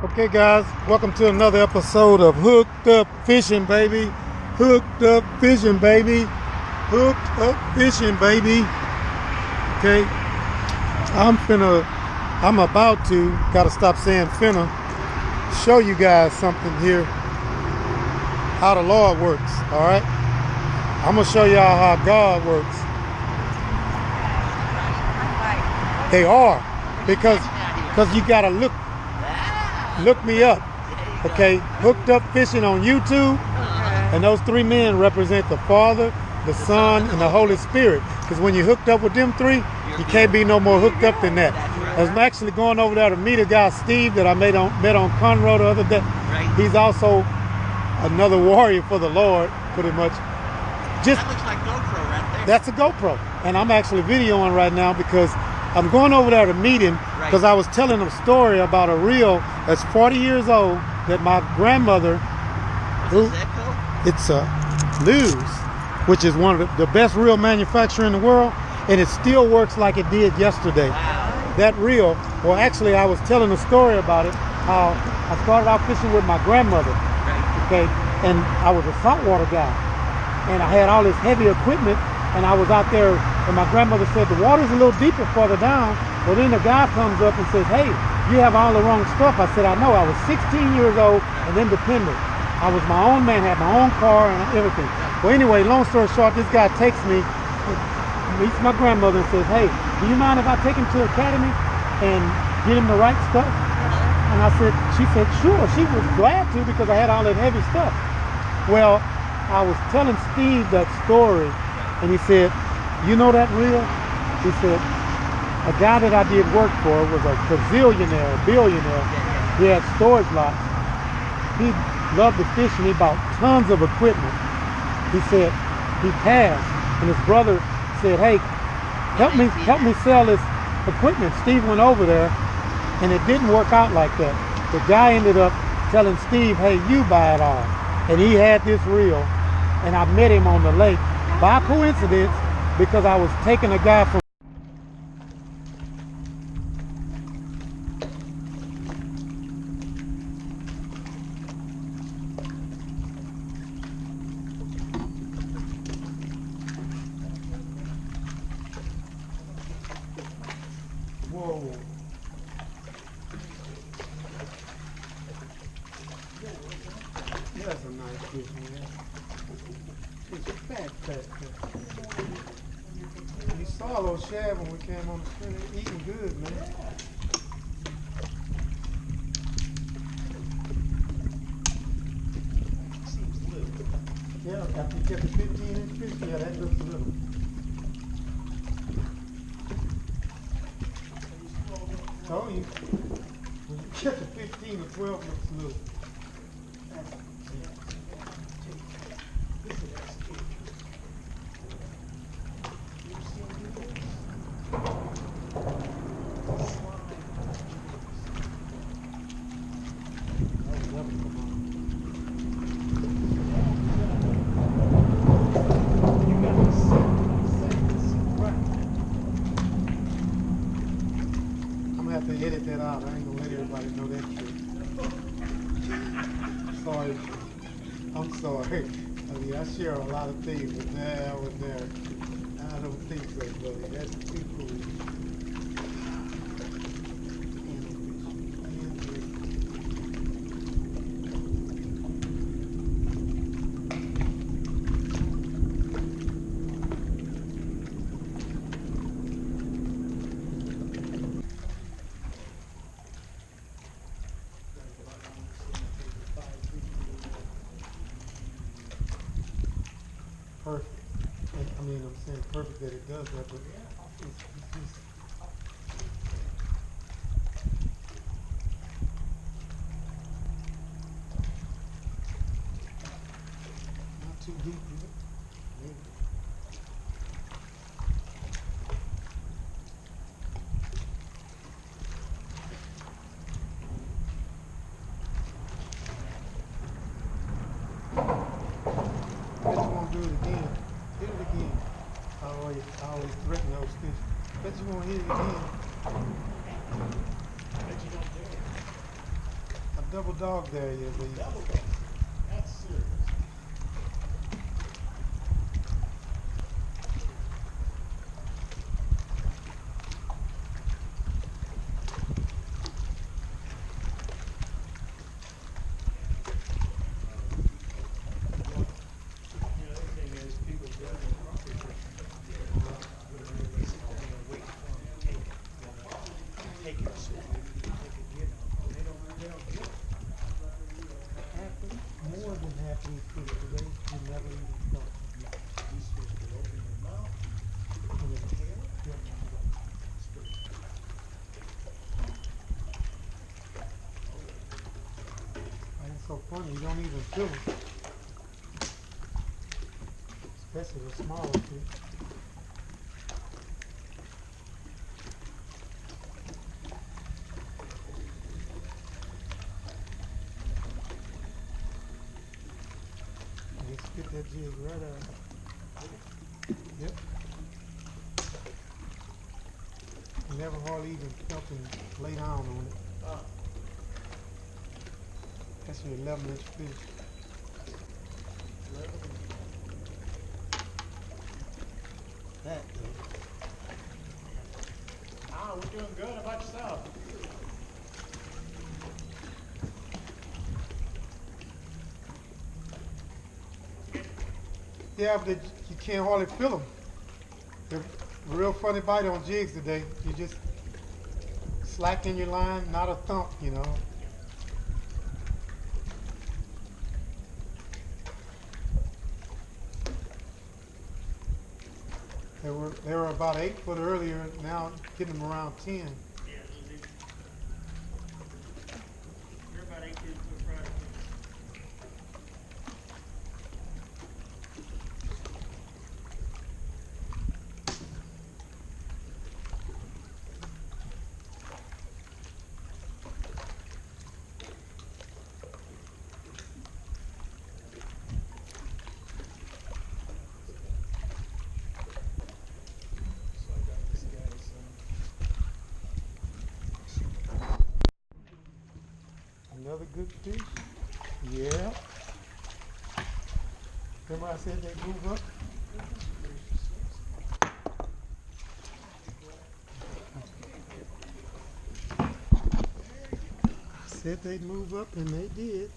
Okay guys, welcome to another episode of Hooked Up Fishing, baby. Hooked Up Fishing, baby. Hooked Up Fishing, baby. Okay, gotta stop saying finna, show you guys something here, how the Lord works, all right? I'm gonna show y'all how God works. They are, because you gotta look me up, okay? Hooked Up Fishing on YouTube, and those three men represent the Father, the Son, and the Holy Spirit. Because when you're hooked up with them three, you can't be no more hooked up than that. I'm actually going over there to meet a guy, Steve, that I met on Conroe the other day. He's also another warrior for the Lord, pretty much. That looks like GoPro right there. That's a GoPro, and I'm actually videoing right now because I'm going over there to meet him, because I was telling him a story about a reel that's 40 years old that my grandmother, it's a Lew's, which is one of the best reel manufacturer in the world, and it still works like it did yesterday. Wow. That reel, well actually I was telling a story about it, how I started out fishing with my grandmother, okay, and I was a saltwater guy, and I had all this heavy equipment, and I was out there, and my grandmother said, the water's a little deeper further down. Well, then the guy comes up and says, hey, you have all the wrong stuff. I said, I know. I was 16 years old and independent. I was my own man, had my own car and everything. Well, anyway, long story short, this guy takes me, meets my grandmother and says, hey, do you mind if I take him to the academy and get him the right stuff? And she said, sure. She was glad to, because I had all that heavy stuff. Well, I was telling Steve that story, and he said, you know that reel? He said, a guy that I did work for was a billionaire. He had storage lots. He loved to fish, and he bought tons of equipment. He said he passed, and his brother said, hey, help me sell this equipment. Steve went over there, and it didn't work out like that. The guy ended up telling Steve, hey, you buy it all. And he had this reel, and I met him on the lake by coincidence, because I was taking a guy from whoa. That's a nice fish, man. It's fat. You saw those shad when we came on the screen. They're eating good, man. Seems little. Yeah, after you get the 15-inch fish, yeah, that looks little. Told you, when you catch a 15 or 12, looks little. To edit that out. I ain't gonna let everybody know that trick. Sorry. I'm sorry. I mean, I share a lot of things, but I don't think so, buddy. That's too cool. Perfect. I mean, I'm saying perfect that it does that, but it's just not too deep, is it? Maybe. Bet you won't do it again. Hit it again. I always threaten those fish. Bet you won't hit it again. Bet you don't dare. double dog there, yeah, baby. Double dog. That's serious. More than half these fish today, you never even thought. These fish will open their mouth, And it's- tail. And it's so funny, you don't even feel it. Especially the smaller fish. Let's get that jig right out. Yep. Never hardly even felt him lay down on it. That's your 11-inch fish. That though. We're doing good. How about yourself? Yeah, but you can't hardly feel them. They're a real funny bite on jigs today. You just slack in your line, not a thump, you know. They were about 8 foot earlier. Now getting them around 10. Yeah, they're about 18 foot Friday. So I got this guy's. Another good fish. Yeah. Remember I said they move up? I said they'd move up and they did.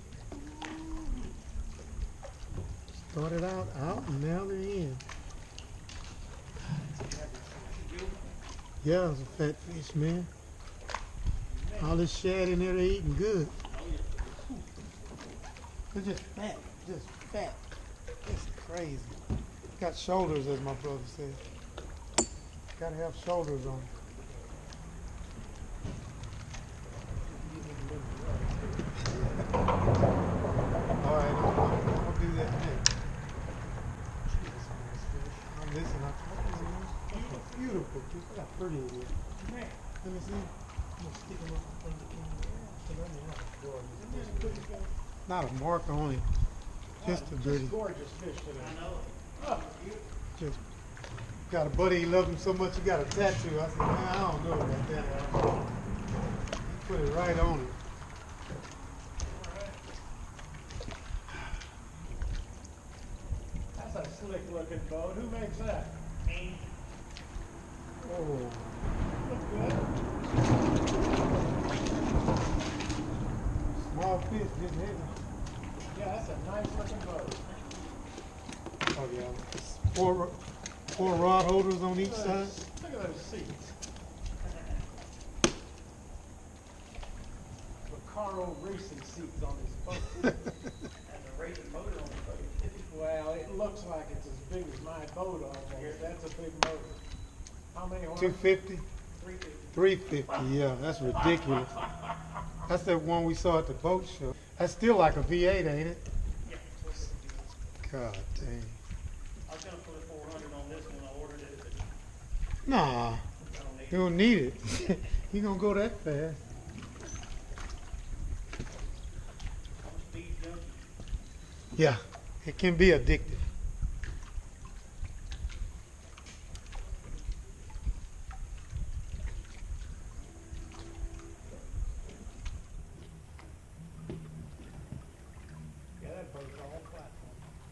Started out and now they're in. Yeah, it's a fat fish, man. All this shad in there, they eating good. They're just fat, just fat. It's crazy. Got shoulders, as my brother said. Gotta have shoulders on. All right, I'll do that next. I'm listening. That's a beautiful fish. Look how pretty it is. Let me see. I'm gonna stick him up in front of the camera. Not a mark on him. Just a dirty. Gorgeous fish today. I know. Oh, Just got a buddy, he loved him so much he got a tattoo. I said, man, I don't know about that. He put it right on him. that's a slick looking boat. Who makes that? Me. Oh, Look good. small fish, just heavy. Yeah, that's a nice looking boat. Oh yeah. Four rod holders on each side. Look at those seats. Recaro racing seats on this boat. Has a racing motor on the boat. Well, it looks like it's as big as my boat almost. That's a big motor. How many horses? 250? 350. 350, yeah, that's ridiculous. That's that one we saw at the boat show. That's still like a V8, ain't it? Yeah. God dang. I was gonna put a 400 on this one. I ordered it, but Nah, I don't need you it. don't need it. You gonna go that fast. I'm a speed junkie. Yeah, it can be addictive.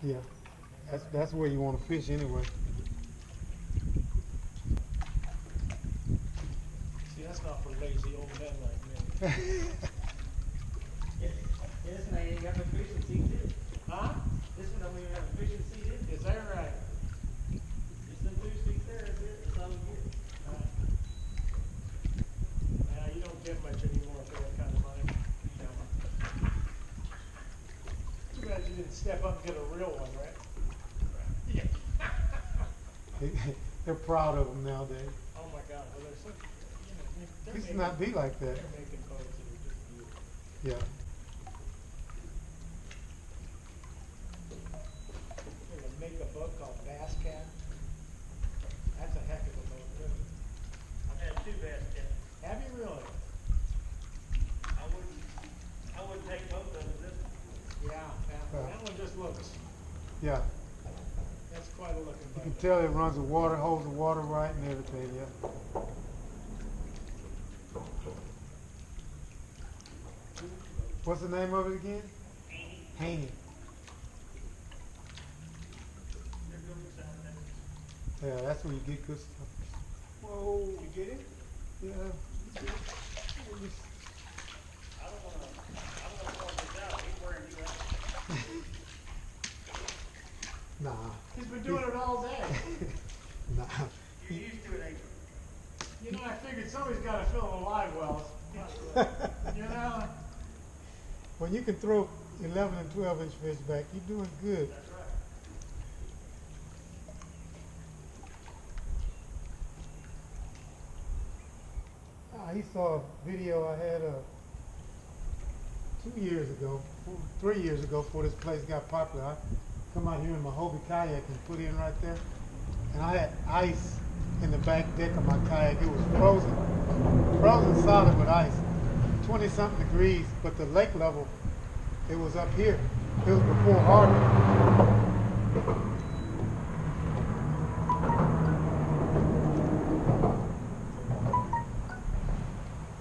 Yeah, that's where you want to fish anyway. See, that's not for lazy old men like me. Yeah, this one ain't got no fishing seat in it. Huh? This one don't even have a fishing seat in it. Is that right? Just them 2 seats there, that's it, that's all you get. Yeah, you don't get much anymore for that kind of money. Too bad you didn't step up and get a real one, right? Yeah. They're proud of them nowadays. Oh my God, well, they're such, they're Used to making, not be like that. they're making boats that are just beautiful. Yeah. They're gonna make a boat called Bass Cat. That's a heck of a boat, really. I've had 2 bass cats. Have you really? I wouldn't take both of them this one. Yeah, that one just looks, Yeah. that's quite a looking You boat. can tell it runs the water, holds the water right and everything, yeah. What's the name of it again? Haney. They're good with sound and Yeah, that's where you get good stuff. Whoa, you get it? Yeah. I don't wanna point this out, he's wearing you out. Nah. He's been doing it all day. Nah. You're used to it, ain't you? You know, I figured somebody's gotta fill the live wells. You know? When you can throw 11 and 12-inch fish back, you're doing good. That's right. He saw a video I had 2 years ago, 3 years ago, before this place got popular. I come out here in my Hobie kayak and put in right there, and I had ice in the back deck of my kayak. It was frozen solid with ice, 20-something degrees, but the lake level, it was up here. It was before Hardhitta.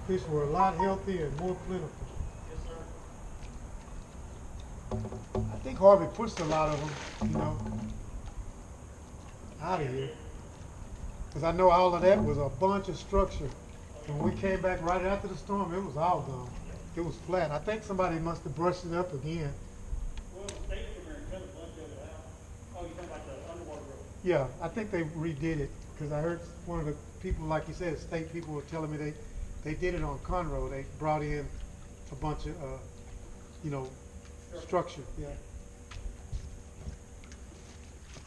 Fish were a lot healthier and more plentiful. Yes, sir. I think Harvey pushed a lot of them, out of here. Because I know all of that was a bunch of structure. When we came back right after the storm, it was all gone. It was flat. I think somebody must have brushed it up again. Well, the state came here and cut a bunch of it out. Oh, you talking about the underwater road? Yeah, I think they redid it. Because I heard one of the people, like you said, state people were telling me they did it on Conroe. They brought in a bunch of, structure. Yeah.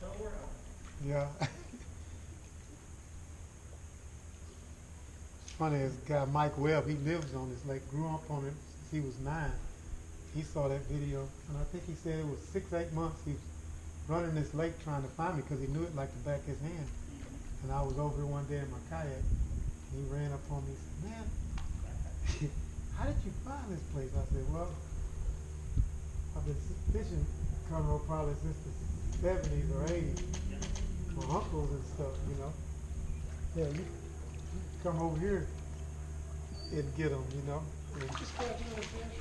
Don't worry. Yeah. It's funny, this guy Mike Webb, he lives on this lake, grew up on it since he was 9. He saw that video, and I think he said it was 6-8 months he was running this lake trying to find me because he knew it like the back of his hand. And I was over here one day in my kayak, and he ran up on me and said, "Man, how did you find this place?" I said, "Well, I've been fishing Conroe probably since the 70s or 80s. My uncles and stuff, Yeah, you come over here and get them, And Just catch another fish.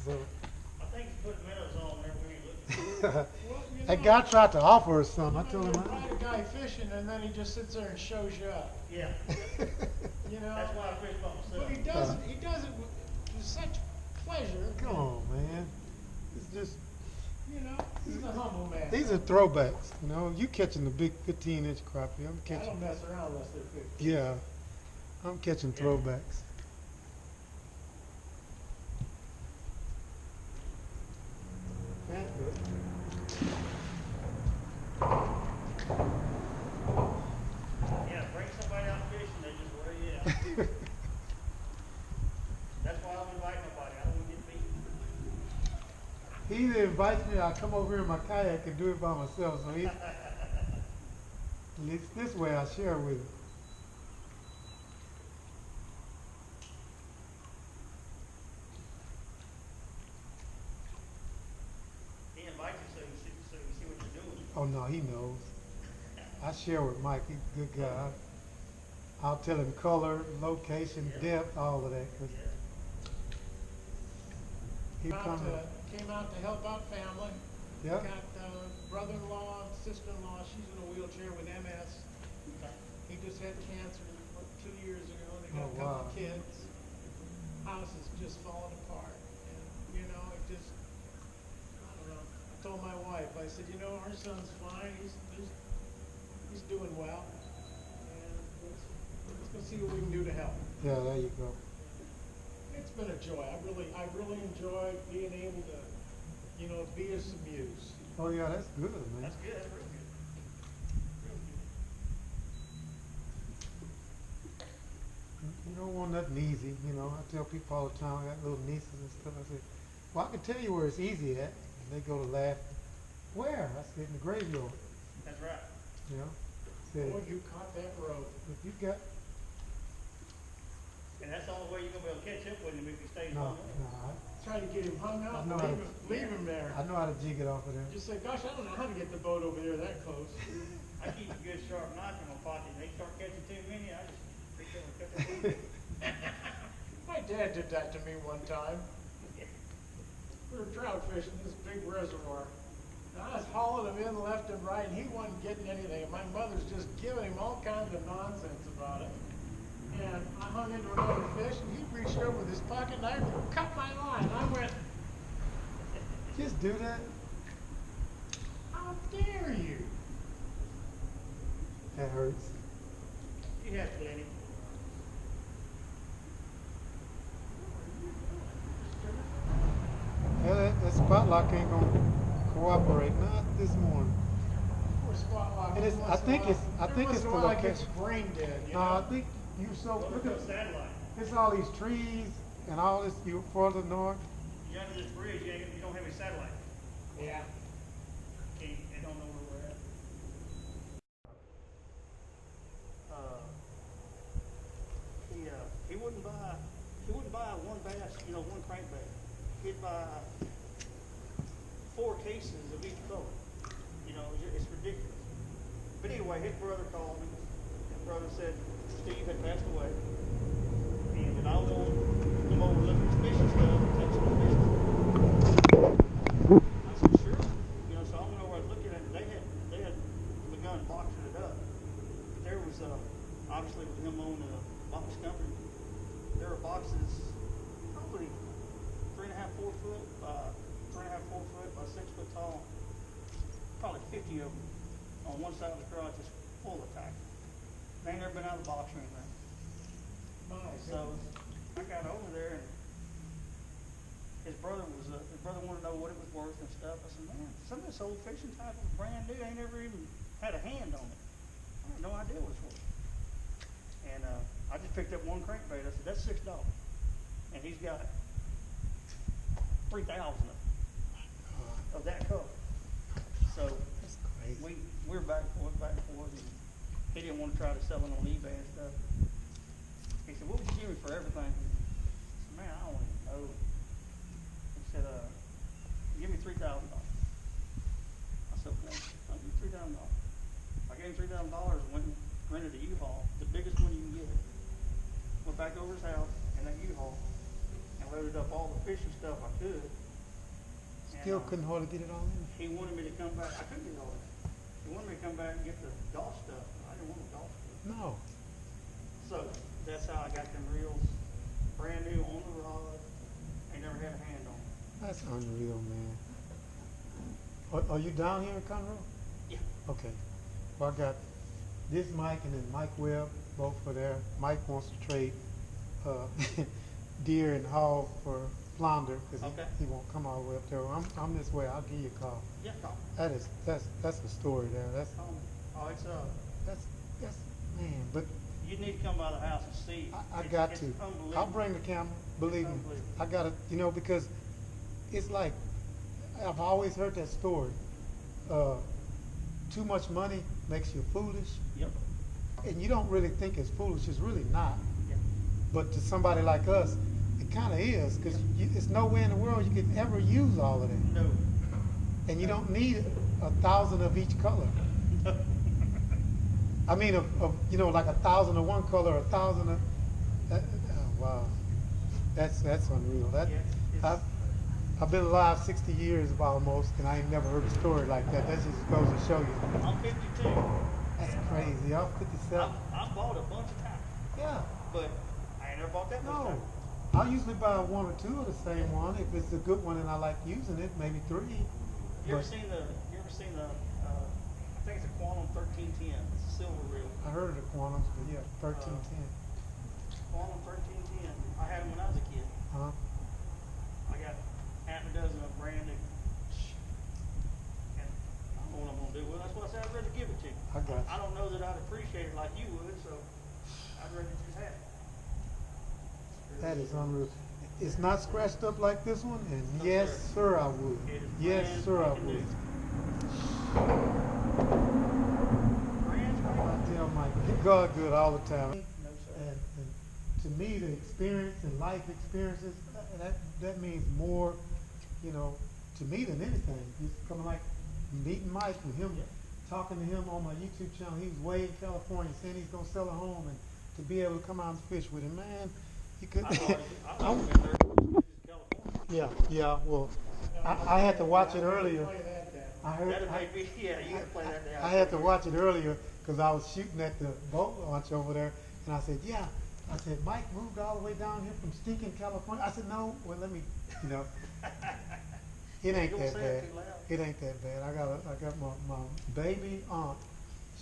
so I think you put minnows on there when you look. Well, that guy tried to offer us some. I told him, you find a guy fishing and then he just sits there and shows you up. Yeah, You know? that's why I fish by myself. But he does it with such pleasure. "Come on, man. It's just, He's a humble man. these are throwbacks, You catching the big 15-inch crappie. I'm I catching, don't mess around unless they're 50. yeah, I'm catching throwbacks." That's good. Yeah, bring somebody out fishing, they just wear you out. That's why I don't invite nobody, I don't want to get beat. He either invites me or I come over here in my kayak and do it by myself. So at least this way I share with him. He invites you so you see what you're doing. Oh no, he knows. I share with Mike. He's a good guy. I'll tell him color, location, depth, all of that. 'Cause Keep coming. Came out to help out family. Yep. Got brother-in-law, sister-in-law. She's in a wheelchair with MS. He just had cancer 2 years ago. They got a couple of kids. House is just falling apart. And, you know, it just, I don't know. I told my wife, I said, you know, our son's fine. He's doing well. And let's go see what we can do to help. Yeah, there you go. It's been a joy. I really enjoyed being able to, you know, be of some use. Oh yeah, that's good, man. That's good, that's real good. Real good. You don't want nothing easy, you know. I tell people all the time, I got little nieces and stuff. I say, well, I can tell you where it's easy at. And they go to laugh. Where? I said, in the graveyard. That's right. You know? Said, Boy, you caught that road. if you got, And that's the only way you're gonna be able to catch up with him if he stays no, home. Try to get him hung I up, know how to- leave him there. I know how to jig it off of there. Just say, gosh, I don't know how to get the boat over there that close. I keep a good sharp knife in my pocket. They start catching too many, I just pick up and cut their foot. My dad did that to me one time. We were trout fishing this big reservoir. And I was hauling him in left and right, and he wasn't getting anything. And my mother's just giving him all kinds of nonsense about it. And I hung into another fish, and he reached over with his pocket knife and cut my line. I went, Just do that. how dare you? That hurts. You have plenty. Yeah, that spot lock ain't gonna cooperate. Not this morning. Poor spot lock. And it's- I think it's the Every once in a while it gets location. brain dead, you No, know? I think you so Well, look look at at satellite. it's all these trees and all this. You further north. You're under this bridge, you don't have any satellite. Yeah. They don't know where we're at. He wouldn't buy one bass, you know, one crankbait. He'd buy 4 cases of each color. You know, it's ridiculous. But anyway, his brother called me. His brother said Steve had passed away, and that I want him over to look at his fishing stuff and take some fishing. I said, sure. You know, so I went over and looked at it, and they had begun boxing it up. But there was, obviously with him on the box company, there were boxes probably 3.5, 4 foot by 3.5, 4 foot by 6 foot tall. Probably 50 of them on one side of the garage just full of tackle. They ain't never been out of the box or anything. So I got over there, and his brother wanted to know what it was worth and stuff. I said, man, some of this old fishing tackle is brand new. I ain't never even had a hand on it. I had no idea what it was worth. And I just picked up one crankbait. I said, that's $6. And he's got 3,000 of that color. So That's crazy. we're back and forth, and he didn't want to try to sell it on eBay and stuff. He said, what would you give me for everything? I said, man, I don't even know. He said, give me $3,000. I said, well, I'll give you $3,000. I gave him $3,000 and went and rented a U-Haul, the biggest one you can get. Went back over his house in that U-Haul and loaded up all the fishing stuff I could. Still And, couldn't hardly get it all in. he wanted me to come back. I couldn't get all that. He wanted me to come back and get the golf stuff. I didn't want the golf stuff. No. So that's how I got them reels, brand new on the rod. Ain't never had a hand on them. That's unreal, man. Are you down here in Conroe? Yeah. Okay. Well, I got this Mike and then Mike Webb, both for there. Mike wants to trade deer and hog for flounder because Okay. he won't come all the way up there. I'm this way. I'll give you a call. Yeah, call. That's a story there. That's It's that's man. But you need to come by the house and see. I It's- got it's to. unbelievable. I'll bring the camera. Believe me. Unbelievable. I gotta. Because it's like I've always heard that story. Too much money makes you foolish, Yep. and you don't really think it's foolish. It's really not. Yeah. But to somebody like us, it kind of is because it's no way in the world you could ever use all of that, No. and you don't need 1,000 of each color. I mean, like 1,000 of one color, 1,000 of. Oh, wow, that's unreal. Yeah, it's- I've been alive 60 years almost, and I ain't never heard a story like that. That just goes to show you. I'm 52. That's and, crazy. I'm 57. I bought a bunch of times, Yeah. but I ain't never bought that much No. time. I usually buy one or two of the same one. If it's a good one and I like using it, maybe three. You ever seen the? I think it's a Quantum 1310. It's a silver reel. I heard of the Quantums, but yeah, 1310. Quantum 1310. I had them when I was a kid. Huh? I got half a dozen of brand new. And I don't know what I'm gonna do with it. That's why I said I'd rather give it to you. I got you. I don't know that I'd appreciate it like you would, so I'd rather just have it. That is unreal. It's not scratched up like this one, and No, yes, sir. sir, I would. It is Yes, brand sir, I spanking would. new. Brand spanking I tell Mike, God good all the time. new. No, sir. And to me, the experience and life experiences, that means more, you know, to me than anything. It's kind of like meeting Mike with him, talking to him on my YouTube channel. He was way in California saying he's going to sell a home, and to be able to come out and fish with him, man, you could. I've always been there in California. Yeah, well, I had to watch it earlier. Play that down. I heard. That'd make me, yeah, you gotta play that down. I had to watch it earlier because I was shooting at the boat launch over there, and I said, yeah. I said, Mike moved all the way down here from stinking California. I said, no, well, let me, you know, it ain't Don't that say bad. it too loud. It ain't that bad. I got my baby aunt.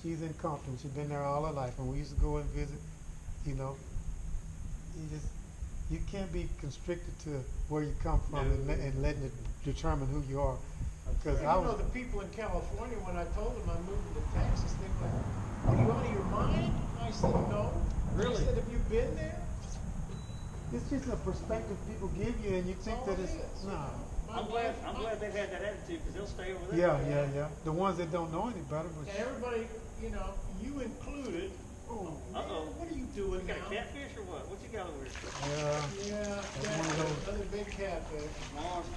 She's in Compton. She's been there all her life, and we used to go and visit. You know, you can't be constricted to where you come from and letting it determine who you are. Because You know, the people in California, when I told them I'm moving to Texas, they were like, "Are you out of your mind?" I said, "No." Really? I said, "Have you been there?" it's just a perspective people give you, and you think all that it it's is. no. I'm glad they've had that attitude because they'll stay over there. Yeah. The ones that don't know any better, but And everybody, you know, you included. Oh, Uh-oh. what are you doing You got now? a catfish or what? What you got over here? yeah, Yeah, one of those. another big catfish. Monster.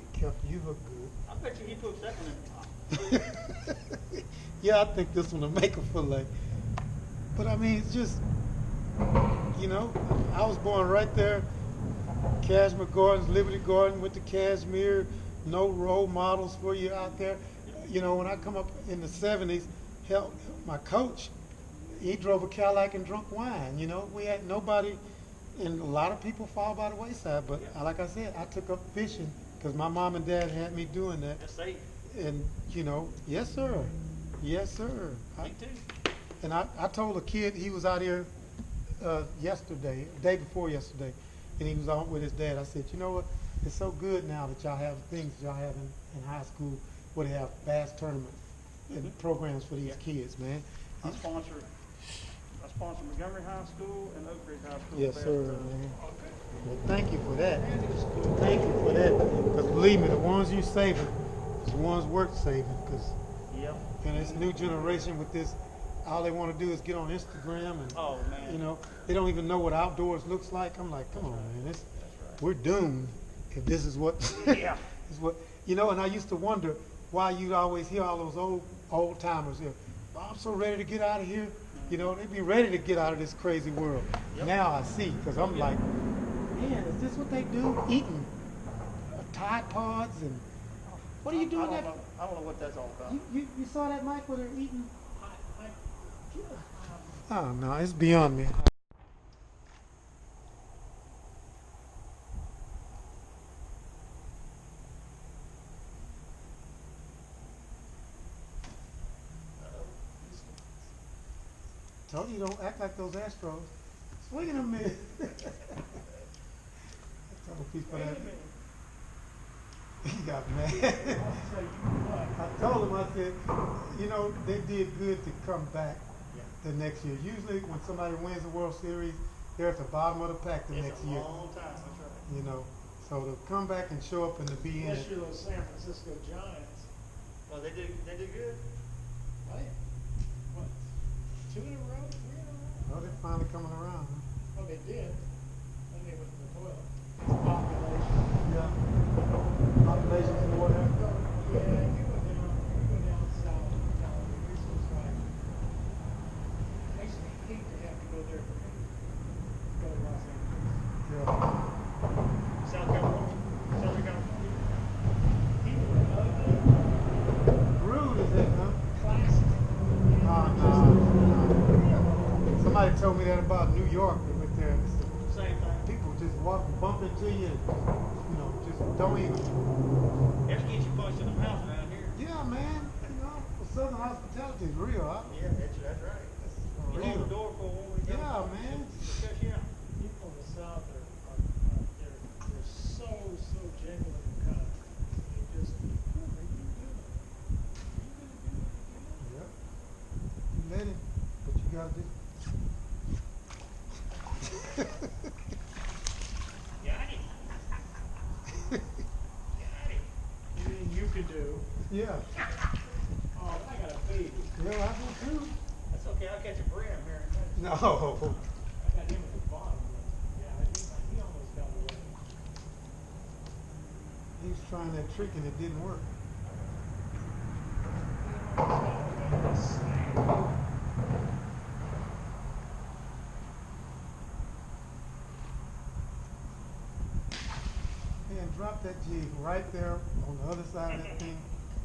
it kept you look good. I bet you he puts that one in the top. Yeah, I think this one will make a fillet. But I mean, it's just, you know, I was born right there. Cashmere Gardens, Liberty Garden, went to Kashmir. No role models for you out there. You know, when I come up in the 70s, hell, my coach, he drove a Cadillac and drunk wine. You know, we had nobody, and a lot of people fall by the wayside. But like I said, I took up fishing because my mom and dad had me doing that. That's safe. And, you know, yes, sir. Yes, sir. Me too. And I told a kid, he was out here yesterday, day before yesterday, and he was out with his dad. I said, you know what? It's so good now that y'all have things y'all have in high school where they have bass tournaments and programs for these kids, man. I sponsor Montgomery High School and Oak Ridge High School. Yes, Bass sir. tournament. Man. Well, thank you for that. Thank you for that. Because believe me, the ones you saving is the ones worth saving. Because Yep. and this new generation with this, all they want to do is get on Instagram and Oh man. you know, they don't even know what outdoors looks like. I'm like, come on, man, we're doomed if this is what Yeah. is what you know. And I used to wonder why you'd always hear all those old timers here. "Oh, I'm so ready to get out of here. You know, they'd be ready to get out of this crazy world. Yep. Now I see, because I'm like, man, is this what they do? Eating Tide Pods and what are you doing? I don't know what that's all about. You saw that, Mike, where they're eating? Oh no, it's beyond me. Told you don't act like those Astros. Swing at them, man. I told people that. He got mad. I told him, I said, you know, they did good to come back the next year. Usually when somebody wins the World Series, they're at the bottom of the pack the next year. It's a long time. That's right. You know, so to come back and show up and to be in Unless it. you're the San Francisco Giants. Well, they do good. Right? What? 2 in a row? 3 in a row? Oh, they're finally coming around. Huh? Well, they did. Then they went to the toilet. Population. Yeah. Population's more there. Yeah, you go down south, this was like, makes me hate to have to go there for me. Go to Los Angeles. Yeah. that about New York. We went there. And Same thing. people just walk and bump into you, and just don't even. Let's get you punched in the mouth around here. Yeah, man. Southern hospitality is real. Yeah, that's right. For You hold real. the door for when we go. Yeah, man. Check you out. People in the South they're so genuine and kind. They just, what are you doing? Yep. You let it, but you gotta just. Got it. Got it. Anything you can do. Yeah. Oh, I got a baby. Yeah, I do too. That's okay. I'll catch a brim here in a minute. No. I got him at the bottom. Yeah, he almost got away. He was trying that trick and it didn't work. He almost got away. Snake. And drop that jig right there on the other side of that thing.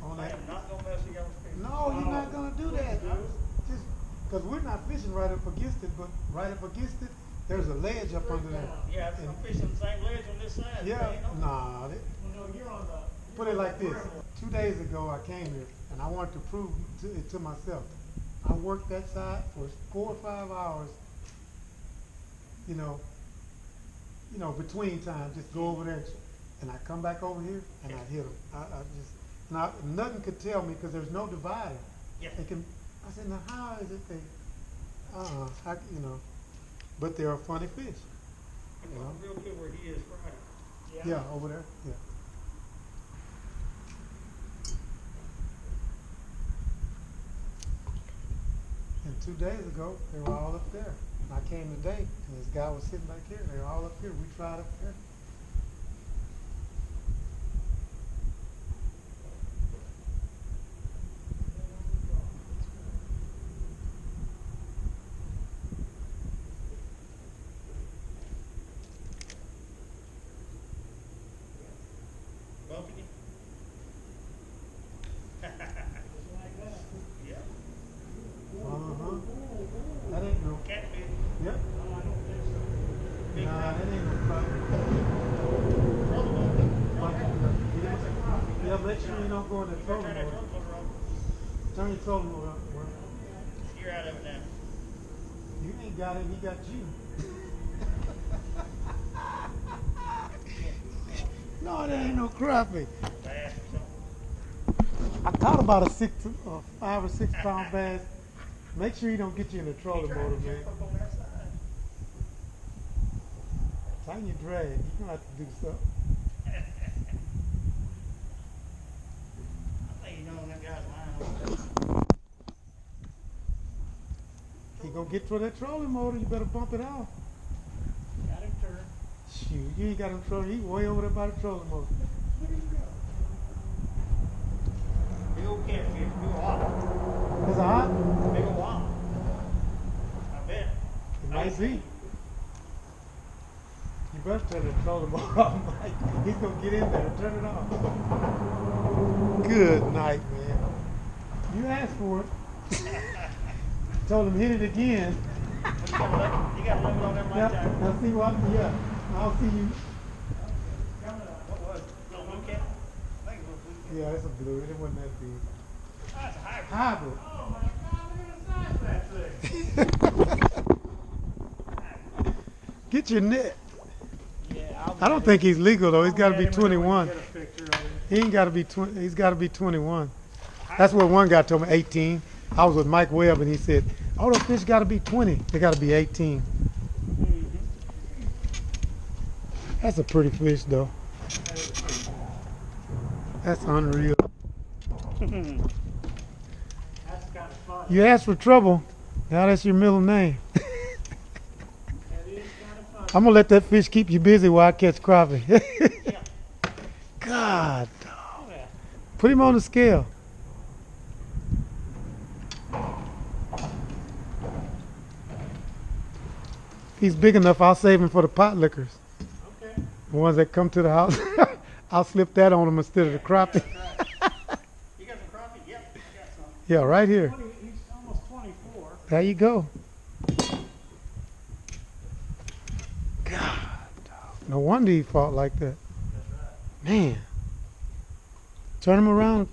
On I that. am not going to mess with y'all's fish. No, you're not gonna do that. Just because we're not fishing right up against it, but right up against it, there's a ledge up under there. Yeah, I'm fishing the same ledge on this side. Yeah, You know? nah. Well, no, you're on the. Put it like this. 2 days ago, I came here and I wanted to prove it to myself. I worked that side for 4 or 5 hours. Between times, just go over there, and I come back over here and I hit them. Nothing could tell me because there's no divider. Yeah. I said, now how is it they? But they're a funny fish. Real good where he is Friday. Yeah, over there. Yeah. And 2 days ago, they were all up there. And I came today, and this guy was sitting back here. They were all up here. We tried up there. Bumping you? Yeah. Uh-huh. That ain't no. Catfish. Yep. No, I don't think so. Big Nah, crappie. that ain't no problem. Trouble ball. Yeah, make sure you don't go in the You better trolling turn that mode. trolling motor on. Turn your trolling mode up. You're out of it now. You ain't got it, he got you. No, that ain't no crappie. Bass or something. I caught about a 5 or 6 pound bass. Make sure you don't get you in the trolling Trying motor, to man. jump up on that side. Tighten your drag. You're gonna have to do something. I think you know when that guy's lying over there. He gonna get to that trolling motor. You better bump it off. Got him turned. Shoot, you ain't got him trolling. He way over there by the trolling motor. Where did he go? Big old catfish, big old whopper. Is it hot? Big old whopper. I bet. It might be. You better turn the trolling motor off, Mike. He's gonna get in there. Turn it off. Good night, man. You asked for it. Told him hit it again. You got a limit on them Yep. right there. Now see what? Yeah. I'll see you. What was it? Little blue cat? I think it was a blue cat. Yeah, it's a blue. It wasn't that big. Oh, it's a hybrid. Hybrid. Oh my God, look at the size of that thing. Get your net. Yeah, I don't think he's legal though. He's got to be 21. Get a picture of him. He ain't got to be 20. He's got to be 21. That's what one guy told me. 18. I was with Mike Webb and he said, "Oh, those fish got to be 20. They got to be 18." That's a pretty fish though. That's unreal. That's kind of fun. You asked for trouble. Now that's your middle name. That is kind of fun. I'm gonna let that fish keep you busy while I catch crappie. Yeah. God, Oh, yeah. put him on the scale. If he's big enough, I'll save him for the pot liquors. Okay. The ones that come to the house. I'll slip that on him instead of the crappie. That's right. You got some crappie? Yep, I got some. Yeah, right here. He's almost 24. There you go. No wonder he fought like that. Man. Turn him around.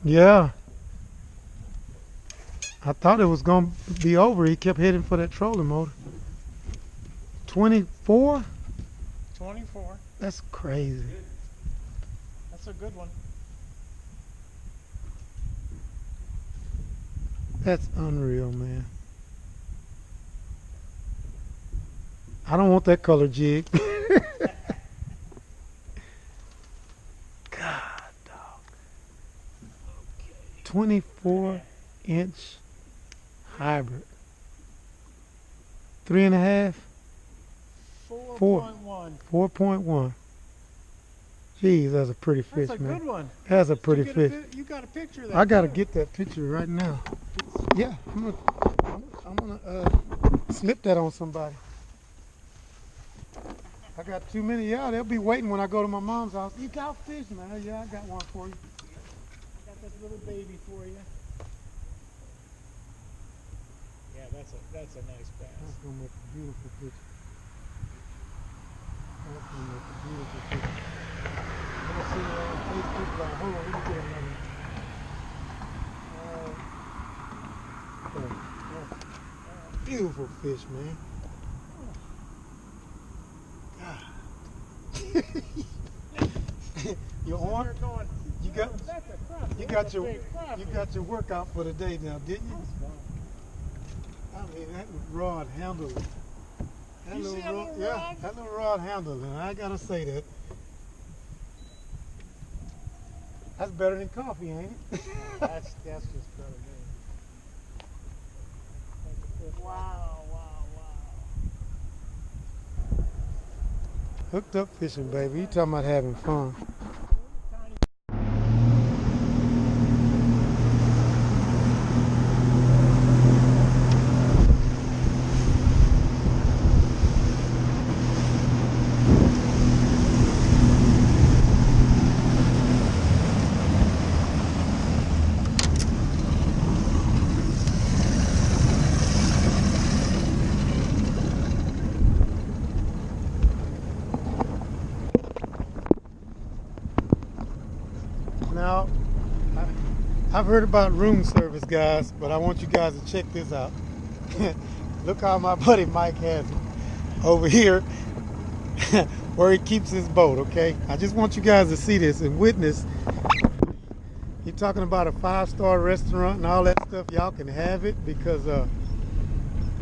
Yeah. I thought it was going to be over. He kept heading for that trolling motor. 24? 24. That's crazy. That's a good one. That's unreal, man. I don't want that color jig. God, dog. 24-inch hybrid. 3.5? 4.1. 4.1. Jeez, that's a pretty fish, That's a man. good one. That's a pretty fish. You got a picture of that. I gotta too. get that picture right now. Yeah, I'm gonna slip that on somebody. I got too many. Yeah, they'll be waiting when I go to my mom's house. You got fish, man. Yeah, I got one for you. I got that little baby for you. Yeah, that's a nice bass. That's gonna make a beautiful picture. That's gonna make a beautiful picture. I'm gonna see you on Facebook Live. Hold on, let me get another. Beautiful fish, man. Your arm? You got your workout for the day now, didn't you? I mean, that rod handled it. That little rod handled it. I gotta say that. That's better than coffee, ain't it? That's just better than. Wow. Hooked up fishing, baby. You talking about having fun. Now, I've heard about room service, guys, but I want you guys to check this out. Look how my buddy Mike has it over here where he keeps his boat, okay? I just want you guys to see this and witness. You're talking about a 5-star restaurant and all that stuff. Y'all can have it because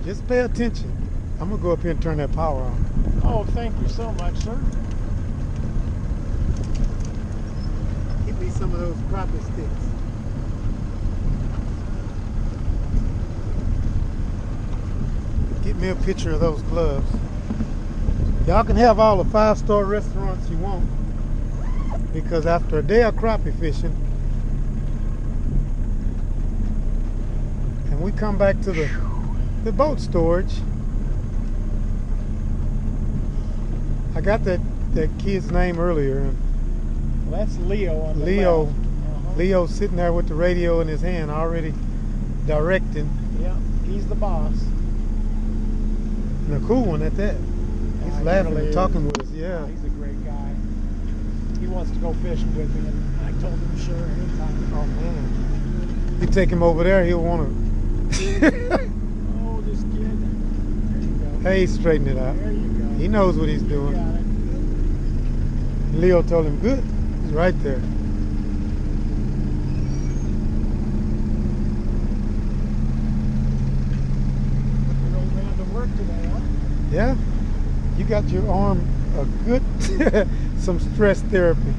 just pay attention. I'm going to go up here and turn that power on. Oh, thank you so much, sir. Give me some of those crappie sticks. Get me a picture of those gloves. Y'all can have all the 5-star restaurants you want because after a day of crappie fishing and we come back to the boat storage, I got that kid's name earlier. Well, that's Leo on the Leo. left. Leo's sitting there with the radio in his hand already directing. Yeah, he's the boss. And a cool one at that. He's laughing really and talking with us, yeah. He's a great guy. He wants to go fishing with me, and I told him sure anytime. Oh man. You take him over there, he'll want to. Oh, this kid. There you go. Hey, straighten it out. There you go. He knows what he's You doing. got it. Leo told him, good. He's right there. Your old man to work today, huh? Yeah. You got your arm a good, some stress therapy.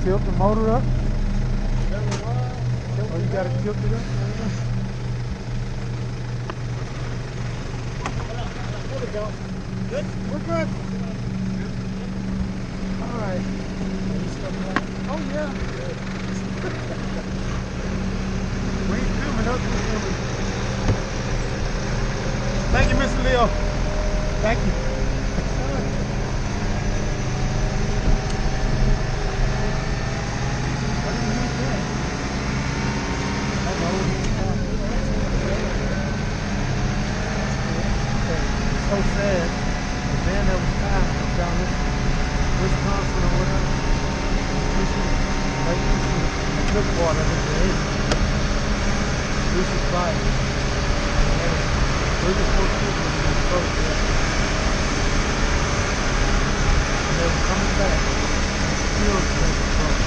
Tilt the motor up. Oh, you got it tilted up? There we go. Good? We're good. All right. Oh, yeah. We ain't filming us, we're filming. Thank you, Mr. Leo. Thank you. So sad. And then there was time I was down in Wisconsin or whatever. Fishing, like fishing, I took water in the lake. Fishing fire. And 34 kids in the boat there. And they were coming back. And still the boat.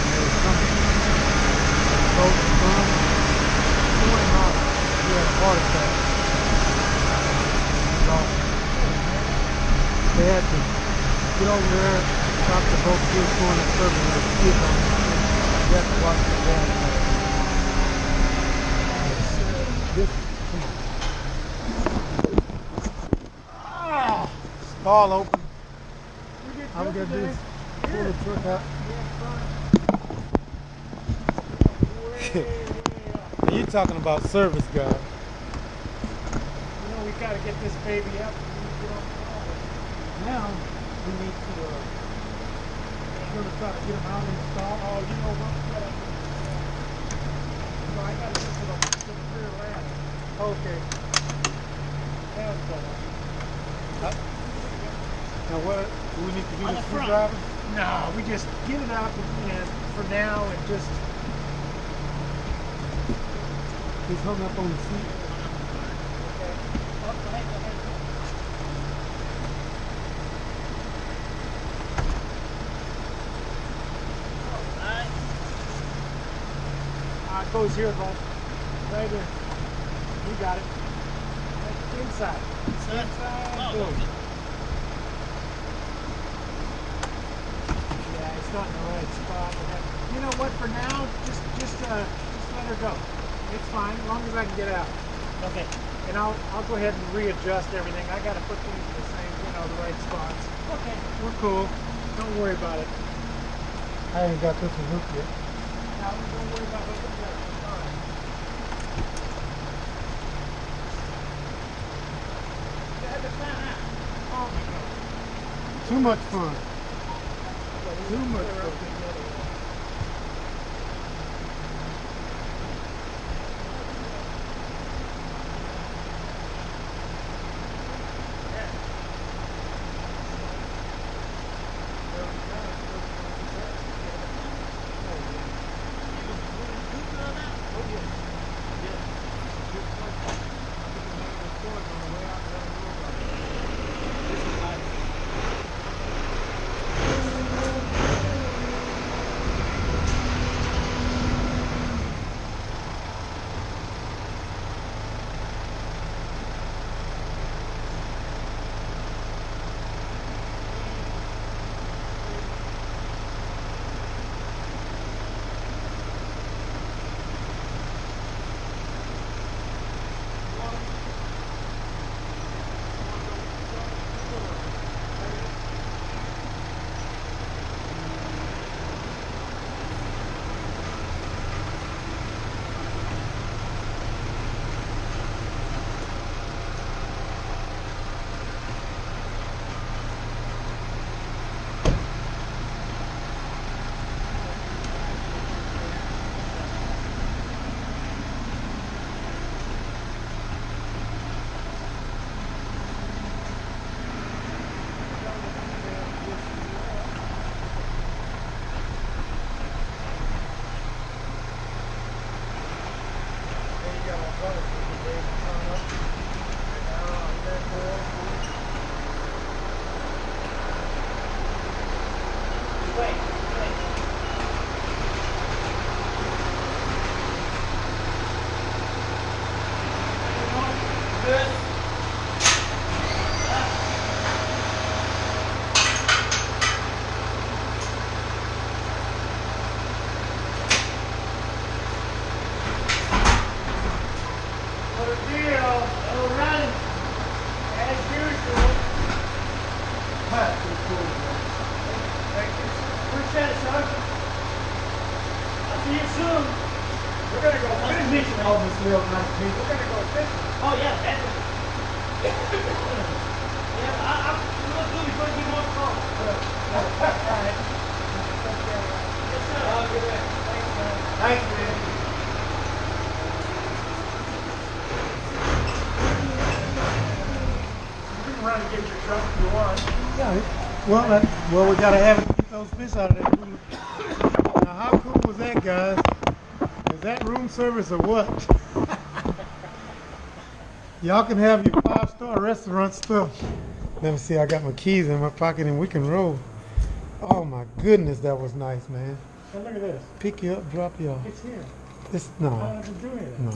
And they were coming. And the boat was gone. 2 hours. He had a heart attack. They had to get over there, stop the boat, kids going to service with the kids on the street. You have to watch the dad. This, come on. Ah, stall open. I'm gonna do this. Pull the truck out. And you talking about service, guy. You know, we got to get this baby up. Now, we need to, we're gonna try to get them out in the stall. Oh, you know what? So I got to get to the rear ladder. Okay. That's Now what, do we need to do On the the front. screwdriver? No, we just get it up and for now and just. He's hung up on the seat. It goes here, bud. Right here. You got it. Inside. Inside. Boom. Yeah, it's not in the right spot. You know what? For now, just let her go. It's fine, as long as I can get out. Okay. And I'll go ahead and readjust everything. I got to put things in the same, the right spots. Okay. We're cool. Don't worry about it. I ain't got this one hooked yet. Now, don't worry about it. All right. Oh my God. Too much fun. Too much fun. smells nice to me. We're gonna go fishing. Oh yeah, definitely. Yeah, I'm gonna do before you get more call. Alright. Yes, sir. Have a good day. Thanks, man. You can run and get your truck if you want. Yeah, well, we gotta have it to get those fish out of that cooler. Now, how cool was that, guys? Is that room service or what? Y'all can have your 5-star restaurant stuff. Let me see, I got my keys in my pocket and we can roll. Oh my goodness, that was nice, man. And look at this. Pick you up, drop you off. It's here. This, I don't no, have to do anything.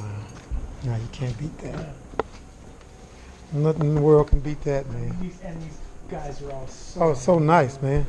no, you can't beat that. Nothing in the world can beat that, man. And these guys are all so Oh, so nice, man.